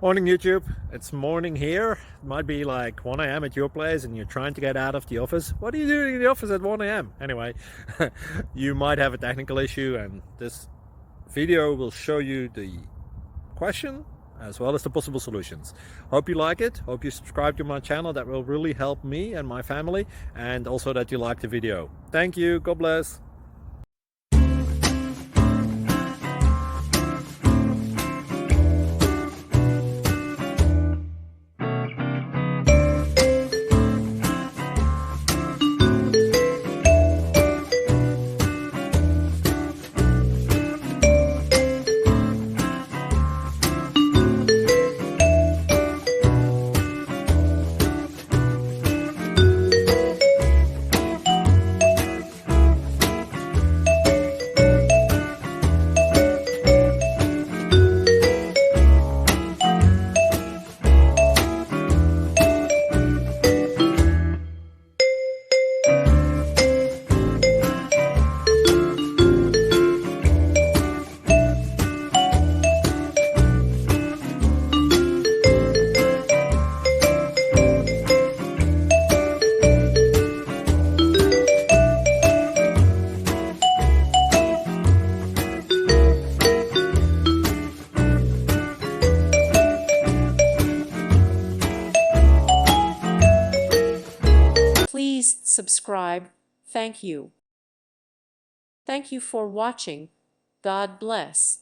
Morning YouTube, it's morning here. It might be like 1 a.m. at your place and you're trying to get out of the office. What are you doing in the office at 1 a.m.? Anyway, you might have a technical issue and this video will show you the question as well as the possible solutions. Hope you like it, hope you subscribe to my channel. That will really help me and my family, and also that you like the video. Thank you, God bless. Please subscribe. Thank you. Thank you for watching. God bless.